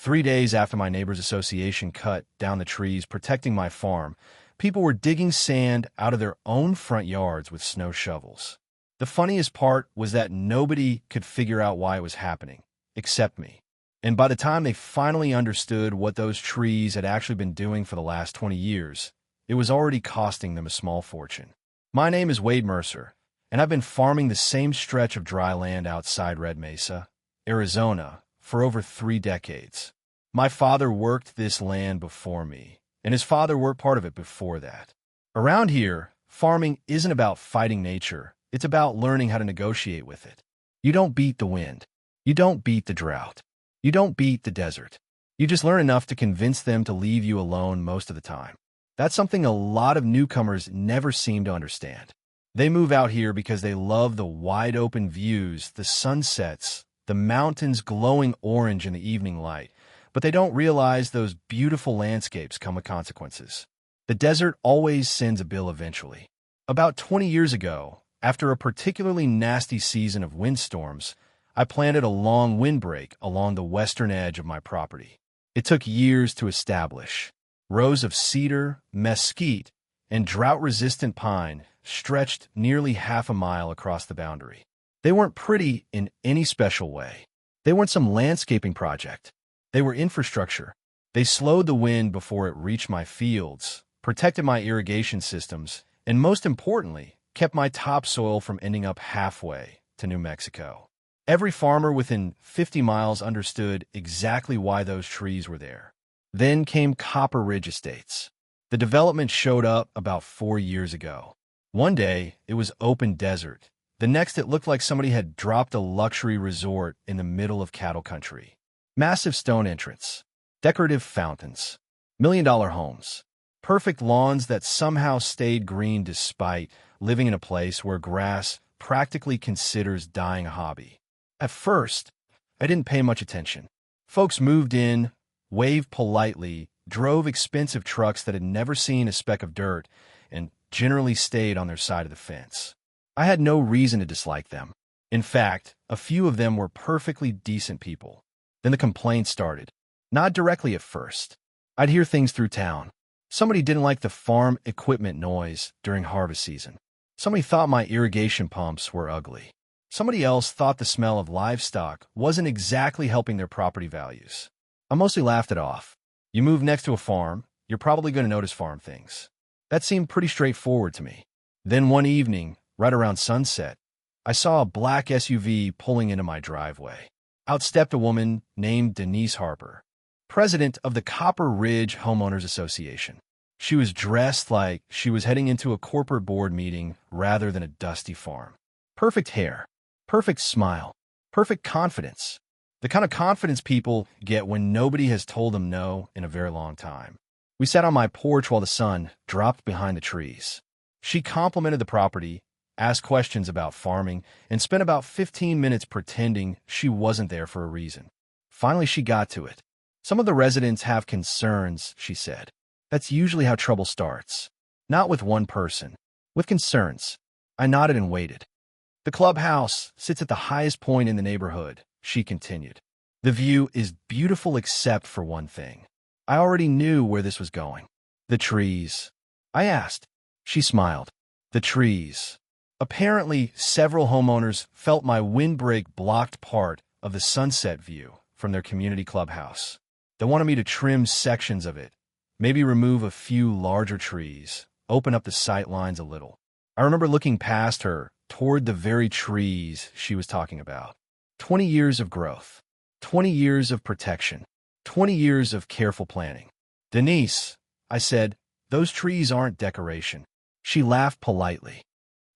3 days after my neighbor's association cut down the trees protecting my farm, people were digging sand out of their own front yards with snow shovels. The funniest part was that nobody could figure out why it was happening, except me. And by the time they finally understood what those trees had actually been doing for the last 20 years, it was already costing them a small fortune. My name is Wade Mercer, and I've been farming the same stretch of dry land outside Red Mesa, Arizona, for over 3 decades. My father worked this land before me, and his father worked part of it before that. Around here, farming isn't about fighting nature, it's about learning how to negotiate with it. You don't beat the wind. You don't beat the drought. You don't beat the desert. You just learn enough to convince them to leave you alone most of the time. That's something a lot of newcomers never seem to understand. They move out here because they love the wide-open views, the sunsets, the mountains glowing orange in the evening light, but they don't realize those beautiful landscapes come with consequences. The desert always sends a bill eventually. About 20 years ago, after a particularly nasty season of windstorms, I planted a long windbreak along the western edge of my property. It took years to establish. Rows of cedar, mesquite, and drought-resistant pine stretched nearly half a mile across the boundary. They weren't pretty in any special way. They weren't some landscaping project. They were infrastructure. They slowed the wind before it reached my fields, protected my irrigation systems, and most importantly, kept my topsoil from ending up halfway to New Mexico. Every farmer within 50 miles understood exactly why those trees were there. Then came Copper Ridge Estates. The development showed up about 4 years ago. One day, it was open desert. The next, it looked like somebody had dropped a luxury resort in the middle of cattle country. Massive stone entrance, decorative fountains, million-dollar homes, perfect lawns that somehow stayed green despite living in a place where grass practically considers dying a hobby. At first, I didn't pay much attention. Folks moved in, waved politely, drove expensive trucks that had never seen a speck of dirt, and generally stayed on their side of the fence. I had no reason to dislike them. In fact, a few of them were perfectly decent people. Then the complaints started. Not directly at first. I'd hear things through town. Somebody didn't like the farm equipment noise during harvest season. Somebody thought my irrigation pumps were ugly. Somebody else thought the smell of livestock wasn't exactly helping their property values. I mostly laughed it off. You move next to a farm, you're probably going to notice farm things. That seemed pretty straightforward to me. Then one evening, right around sunset, I saw a black SUV pulling into my driveway. Out stepped a woman named Denise Harper, president of the Copper Ridge Homeowners Association. She was dressed like she was heading into a corporate board meeting rather than a dusty farm. Perfect hair, perfect smile, perfect confidence. The kind of confidence people get when nobody has told them no in a very long time. We sat on my porch while the sun dropped behind the trees. She complimented the property, asked questions about farming, and spent about 15 minutes pretending she wasn't there for a reason. Finally, she got to it. Some of the residents have concerns, she said. That's usually how trouble starts. Not with one person, with concerns. I nodded and waited. The clubhouse sits at the highest point in the neighborhood, she continued. The view is beautiful except for one thing. I already knew where this was going. The trees. I asked. She smiled. The trees. Apparently, several homeowners felt my windbreak blocked part of the sunset view from their community clubhouse. They wanted me to trim sections of it, maybe remove a few larger trees, open up the sight lines a little. I remember looking past her toward the very trees she was talking about. 20 years of growth, 20 years of protection, 20 years of careful planning. Denise, I said, those trees aren't decoration. She laughed politely.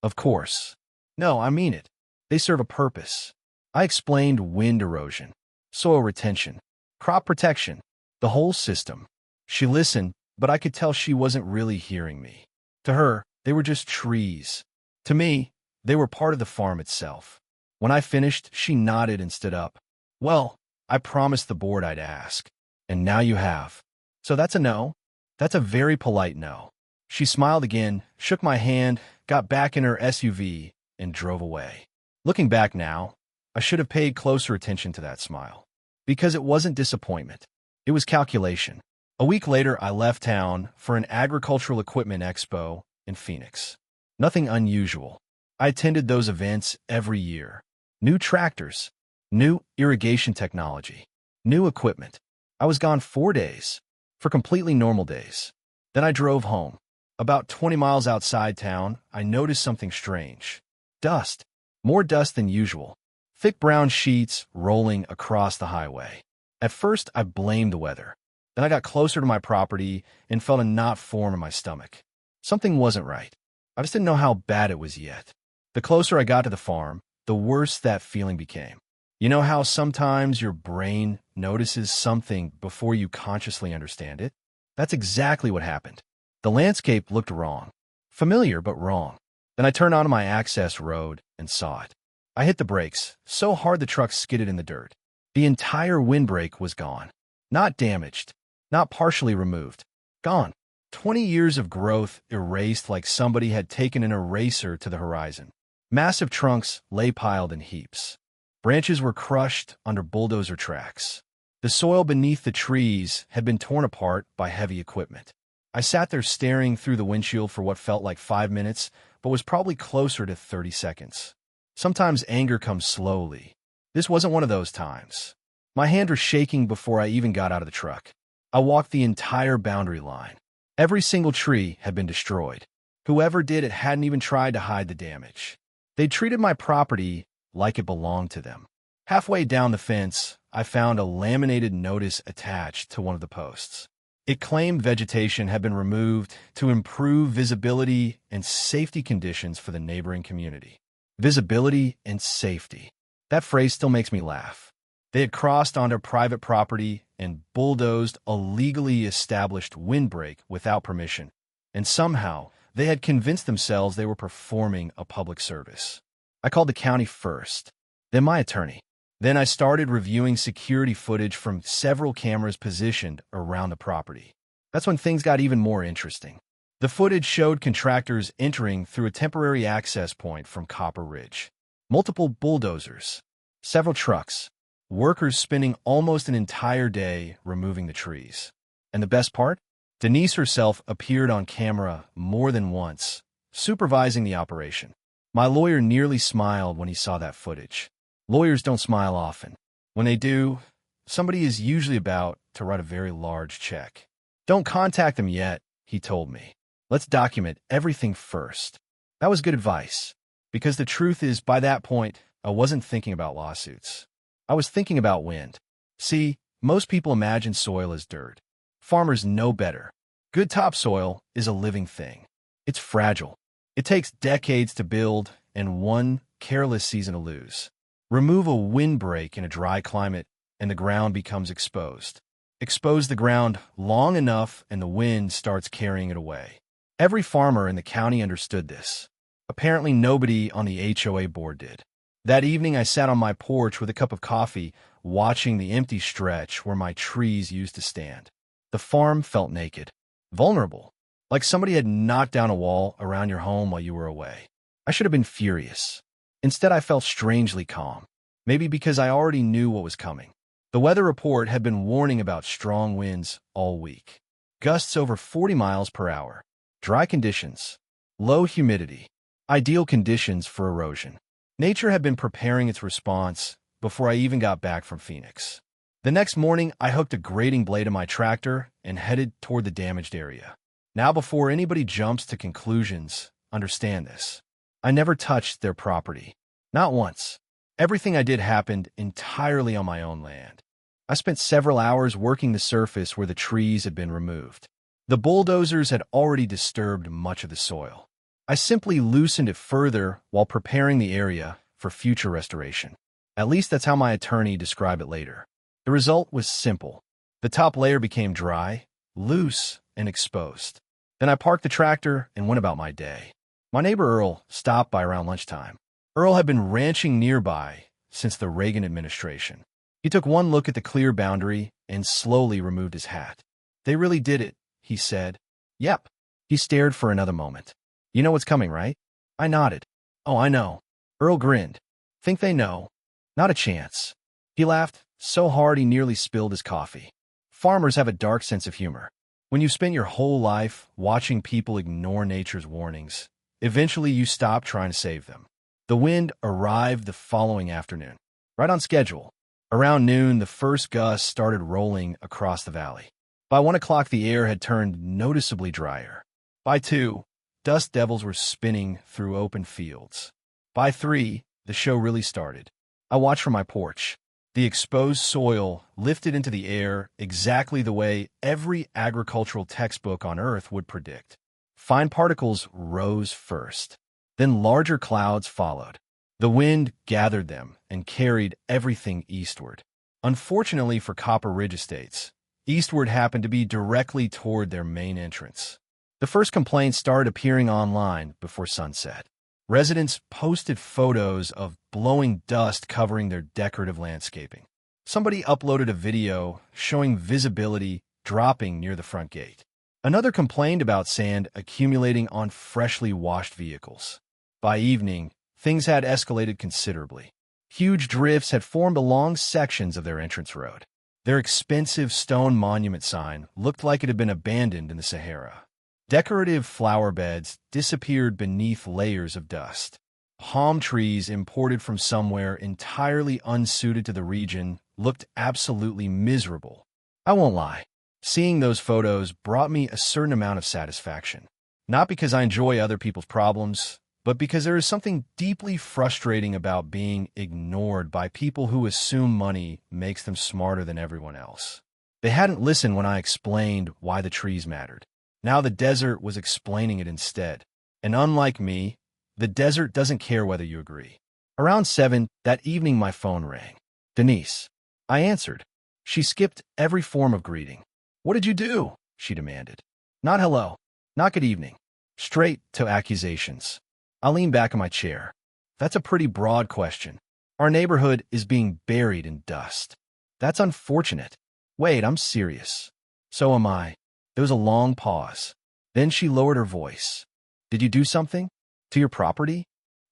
Of course. No, I mean it. They serve a purpose. I explained wind erosion, soil retention, crop protection, the whole system. She listened, but I could tell she wasn't really hearing me. To her, they were just trees. To me, they were part of the farm itself. When I finished, she nodded and stood up. Well, I promised the board I'd ask. And now you have. So that's a no? That's a very polite no. She smiled again, shook my hand, got back in her SUV, and drove away. Looking back now, I should have paid closer attention to that smile. Because it wasn't disappointment. It was calculation. A week later, I left town for an agricultural equipment expo in Phoenix. Nothing unusual. I attended those events every year. New tractors, new irrigation technology, new equipment. I was gone 4 days, for completely normal days. Then I drove home. About 20 miles outside town, I noticed something strange. Dust. More dust than usual. Thick brown sheets rolling across the highway. At first, I blamed the weather. Then I got closer to my property and felt a knot form in my stomach. Something wasn't right. I just didn't know how bad it was yet. The closer I got to the farm, the worse that feeling became. You know how sometimes your brain notices something before you consciously understand it? That's exactly what happened. The landscape looked wrong. Familiar, but wrong. Then I turned onto my access road and saw it. I hit the brakes so hard the truck skidded in the dirt. The entire windbreak was gone. Not damaged. Not partially removed. Gone. 20 years of growth erased like somebody had taken an eraser to the horizon. Massive trunks lay piled in heaps. Branches were crushed under bulldozer tracks. The soil beneath the trees had been torn apart by heavy equipment. I sat there staring through the windshield for what felt like 5 minutes, but was probably closer to 30 seconds. Sometimes anger comes slowly. This wasn't one of those times. My hand was shaking before I even got out of the truck. I walked the entire boundary line. Every single tree had been destroyed. Whoever did it hadn't even tried to hide the damage. They treated my property like it belonged to them. Halfway down the fence, I found a laminated notice attached to one of the posts. It claimed vegetation had been removed to improve visibility and safety conditions for the neighboring community. Visibility and safety. That phrase still makes me laugh. They had crossed onto private property and bulldozed a legally established windbreak without permission, and somehow they had convinced themselves they were performing a public service. I called the county first, then my attorney. Then I started reviewing security footage from several cameras positioned around the property. That's when things got even more interesting. The footage showed contractors entering through a temporary access point from Copper Ridge. Multiple bulldozers, several trucks, workers spending almost an entire day removing the trees. And the best part? Denise herself appeared on camera more than once, supervising the operation. My lawyer nearly smiled when he saw that footage. Lawyers don't smile often. When they do, somebody is usually about to write a very large check. Don't contact them yet, he told me. Let's document everything first. That was good advice, because the truth is, by that point, I wasn't thinking about lawsuits. I was thinking about wind. See, most people imagine soil as dirt. Farmers know better. Good topsoil is a living thing. It's fragile. It takes decades to build and one careless season to lose. Remove a windbreak in a dry climate, and the ground becomes exposed. Expose the ground long enough, and the wind starts carrying it away. Every farmer in the county understood this. Apparently nobody on the HOA board did. That evening, I sat on my porch with a cup of coffee, watching the empty stretch where my trees used to stand. The farm felt naked, vulnerable, like somebody had knocked down a wall around your home while you were away. I should have been furious. Instead, I felt strangely calm, maybe because I already knew what was coming. The weather report had been warning about strong winds all week. Gusts over 40 miles per hour. Dry conditions. Low humidity. Ideal conditions for erosion. Nature had been preparing its response before I even got back from Phoenix. The next morning, I hooked a grading blade in my tractor and headed toward the damaged area. Now, before anybody jumps to conclusions, understand this. I never touched their property. Not once. Everything I did happened entirely on my own land. I spent several hours working the surface where the trees had been removed. The bulldozers had already disturbed much of the soil. I simply loosened it further while preparing the area for future restoration. At least that's how my attorney described it later. The result was simple. The top layer became dry, loose, and exposed. Then I parked the tractor and went about my day. My neighbor Earl stopped by around lunchtime. Earl had been ranching nearby since the Reagan administration. He took one look at the clear boundary and slowly removed his hat. "They really did it," he said. "Yep." He stared for another moment. "You know what's coming, right?" I nodded. "Oh, I know." Earl grinned. "Think they know?" "Not a chance." He laughed, so hard he nearly spilled his coffee. Farmers have a dark sense of humor. When you've spent your whole life watching people ignore nature's warnings, eventually you stop trying to save them. The wind arrived the following afternoon, right on schedule. Around noon, the first gusts started rolling across the valley. By 1 o'clock, the air had turned noticeably drier. By 2, dust devils were spinning through open fields. By 3, the show really started. I watched from my porch. The exposed soil lifted into the air exactly the way every agricultural textbook on Earth would predict. Fine particles rose first. Then larger clouds followed. The wind gathered them and carried everything eastward. Unfortunately for Copper Ridge Estates, eastward happened to be directly toward their main entrance. The first complaints started appearing online before sunset. Residents posted photos of blowing dust covering their decorative landscaping. Somebody uploaded a video showing visibility dropping near the front gate. Another complained about sand accumulating on freshly washed vehicles. By evening, things had escalated considerably. Huge drifts had formed along sections of their entrance road. Their expensive stone monument sign looked like it had been abandoned in the Sahara. Decorative flower beds disappeared beneath layers of dust. Palm trees imported from somewhere entirely unsuited to the region looked absolutely miserable. I won't lie. Seeing those photos brought me a certain amount of satisfaction. Not because I enjoy other people's problems, but because there is something deeply frustrating about being ignored by people who assume money makes them smarter than everyone else. They hadn't listened when I explained why the trees mattered. Now the desert was explaining it instead. And unlike me, the desert doesn't care whether you agree. Around 7 that evening, my phone rang. Denise. I answered. She skipped every form of greeting. What did you do? She demanded. Not hello. Not good evening. Straight to accusations. I leaned back in my chair. That's a pretty broad question. Our neighborhood is being buried in dust. That's unfortunate. Wait, I'm serious. So am I. There was a long pause. Then she lowered her voice. Did you do something? To your property?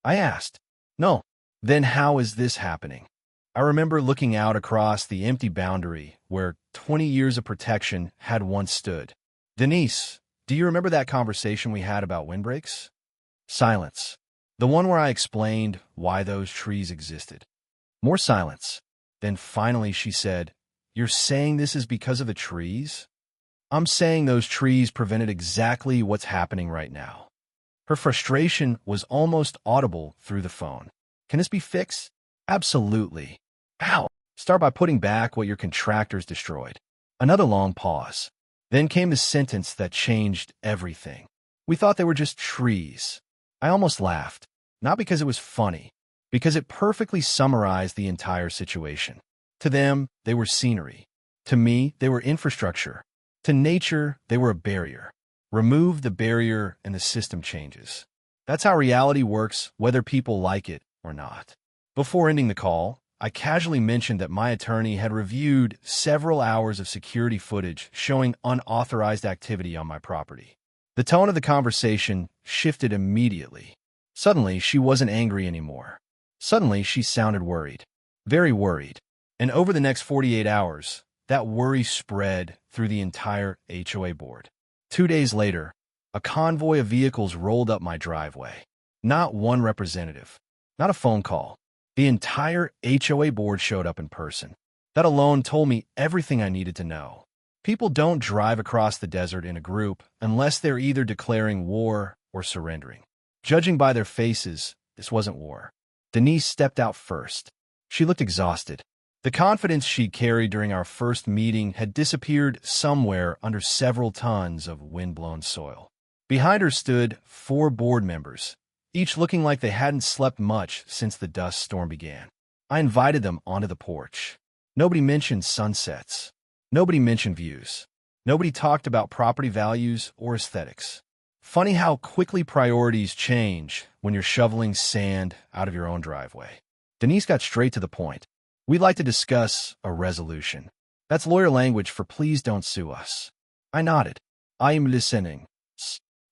I asked. No. Then how is this happening? I remember looking out across the empty boundary where 20 years of protection had once stood. Denise, do you remember that conversation we had about windbreaks? Silence. The one where I explained why those trees existed. More silence. Then finally she said, You're saying this is because of the trees? I'm saying those trees prevented exactly what's happening right now. Her frustration was almost audible through the phone. Can this be fixed? Absolutely. How? Start by putting back what your contractors destroyed. Another long pause. Then came the sentence that changed everything. We thought they were just trees. I almost laughed. Not because it was funny, because it perfectly summarized the entire situation. To them, they were scenery. To me, they were infrastructure. To nature, they were a barrier. Remove the barrier and the system changes. That's how reality works, whether people like it or not. Before ending the call, I casually mentioned that my attorney had reviewed several hours of security footage showing unauthorized activity on my property. The tone of the conversation shifted immediately. Suddenly, she wasn't angry anymore. Suddenly, she sounded worried. Very worried. And over the next 48 hours, that worry spread through the entire HOA board. 2 days later, a convoy of vehicles rolled up my driveway. Not one representative. Not a phone call. The entire HOA board showed up in person. That alone told me everything I needed to know. People don't drive across the desert in a group unless they're either declaring war or surrendering. Judging by their faces, this wasn't war. Denise stepped out first. She looked exhausted. The confidence she carried during our first meeting had disappeared somewhere under several tons of wind-blown soil. Behind her stood 4 board members, each looking like they hadn't slept much since the dust storm began. I invited them onto the porch. Nobody mentioned sunsets. Nobody mentioned views. Nobody talked about property values or aesthetics. Funny how quickly priorities change when you're shoveling sand out of your own driveway. Denise got straight to the point. We'd like to discuss a resolution. That's lawyer language for please don't sue us. I nodded. I am listening.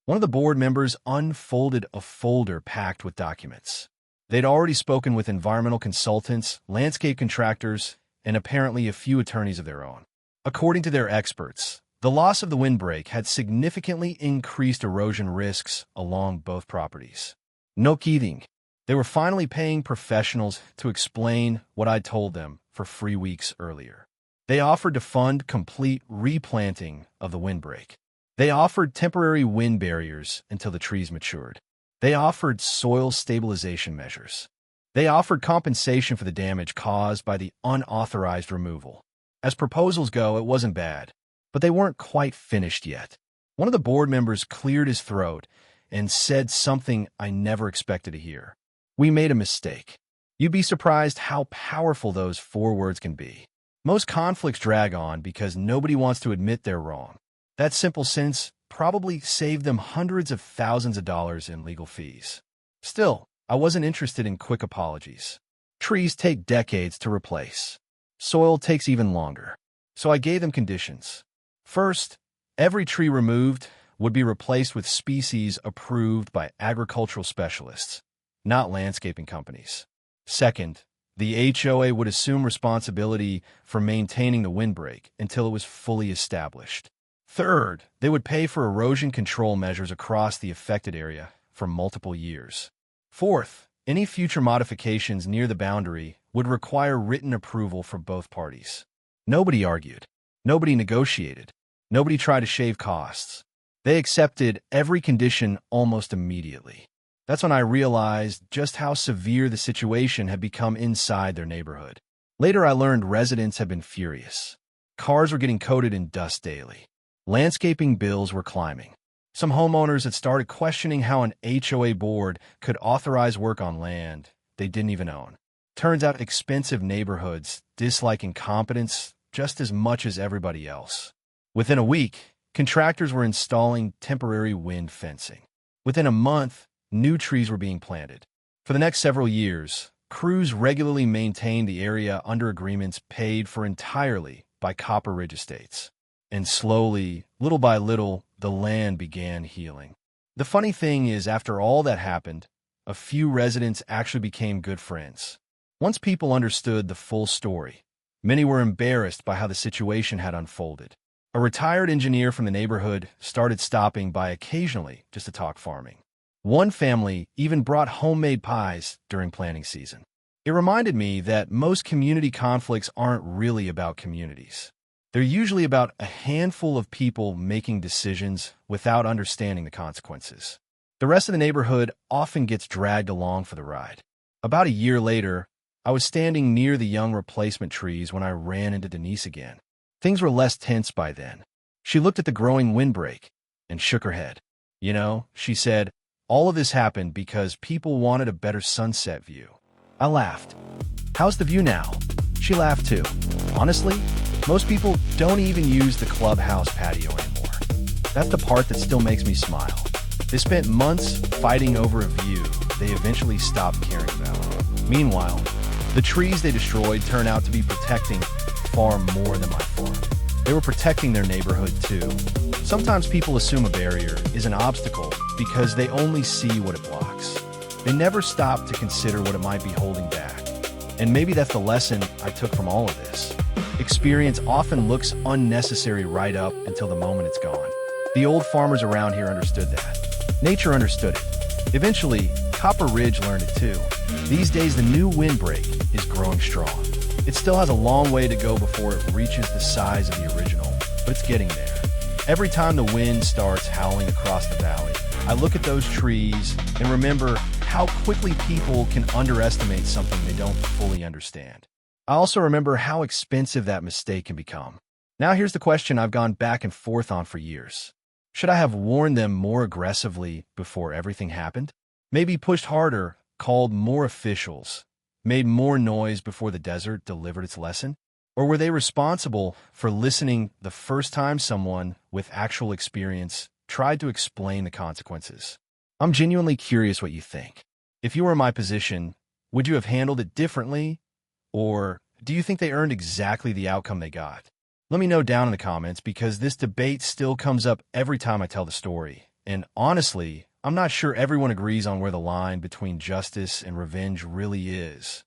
One of the board members unfolded a folder packed with documents. They'd already spoken with environmental consultants, landscape contractors, and apparently a few attorneys of their own. According to their experts, the loss of the windbreak had significantly increased erosion risks along both properties. No kidding. They were finally paying professionals to explain what I'd told them for 3 weeks earlier. They offered to fund complete replanting of the windbreak. They offered temporary wind barriers until the trees matured. They offered soil stabilization measures. They offered compensation for the damage caused by the unauthorized removal. As proposals go, it wasn't bad, but they weren't quite finished yet. One of the board members cleared his throat and said something I never expected to hear. "We made a mistake." You'd be surprised how powerful those 4 words can be. Most conflicts drag on because nobody wants to admit they're wrong. That simple sentence probably saved them hundreds of thousands of dollars in legal fees. Still, I wasn't interested in quick apologies. Trees take decades to replace. Soil takes even longer. So I gave them conditions. First, every tree removed would be replaced with species approved by agricultural specialists, not landscaping companies. Second, the HOA would assume responsibility for maintaining the windbreak until it was fully established. Third, they would pay for erosion control measures across the affected area for multiple years. Fourth, any future modifications near the boundary would require written approval from both parties. Nobody argued. Nobody negotiated. Nobody tried to shave costs. They accepted every condition almost immediately. That's when I realized just how severe the situation had become inside their neighborhood. Later, I learned residents had been furious. Cars were getting coated in dust daily. Landscaping bills were climbing. Some homeowners had started questioning how an HOA board could authorize work on land they didn't even own. Turns out expensive neighborhoods dislike incompetence just as much as everybody else. Within a week, contractors were installing temporary wind fencing. Within a month, new trees were being planted. For the next several years, crews regularly maintained the area under agreements paid for entirely by Copper Ridge Estates. And slowly, little by little, the land began healing. The funny thing is, after all that happened, a few residents actually became good friends. Once people understood the full story, many were embarrassed by how the situation had unfolded. A retired engineer from the neighborhood started stopping by occasionally just to talk farming. One family even brought homemade pies during planting season. It reminded me that most community conflicts aren't really about communities. They're usually about a handful of people making decisions without understanding the consequences. The rest of the neighborhood often gets dragged along for the ride. About a year later, I was standing near the young replacement trees when I ran into Denise again. Things were less tense by then. She looked at the growing windbreak and shook her head. "You know," she said, "all of this happened because people wanted a better sunset view." I laughed. "How's the view now?" She laughed too. "Honestly, most people don't even use the clubhouse patio anymore. That's the part that still makes me smile. They spent months fighting over a view they eventually stopped caring about. Meanwhile, the trees they destroyed turned out to be protecting far more than my farm. They were protecting their neighborhood too. Sometimes people assume a barrier is an obstacle because they only see what it blocks. They never stop to consider what it might be holding back. And maybe that's the lesson I took from all of this. Experience often looks unnecessary right up until the moment it's gone. The old farmers around here understood that. Nature understood it. Eventually, Copper Ridge learned it too. These days, the new windbreak is growing strong. It still has a long way to go before it reaches the size of the original, but it's getting there. Every time the wind starts howling across the valley, I look at those trees and remember how quickly people can underestimate something they don't fully understand. I also remember how expensive that mistake can become. Now here's the question I've gone back and forth on for years. Should I have warned them more aggressively before everything happened? Maybe pushed harder, called more officials, made more noise before the desert delivered its lesson? Or were they responsible for listening the first time someone with actual experience tried to explain the consequences? I'm genuinely curious what you think. If you were in my position, would you have handled it differently? Or do you think they earned exactly the outcome they got? Let me know down in the comments because this debate still comes up every time I tell the story. And honestly, I'm not sure everyone agrees on where the line between justice and revenge really is.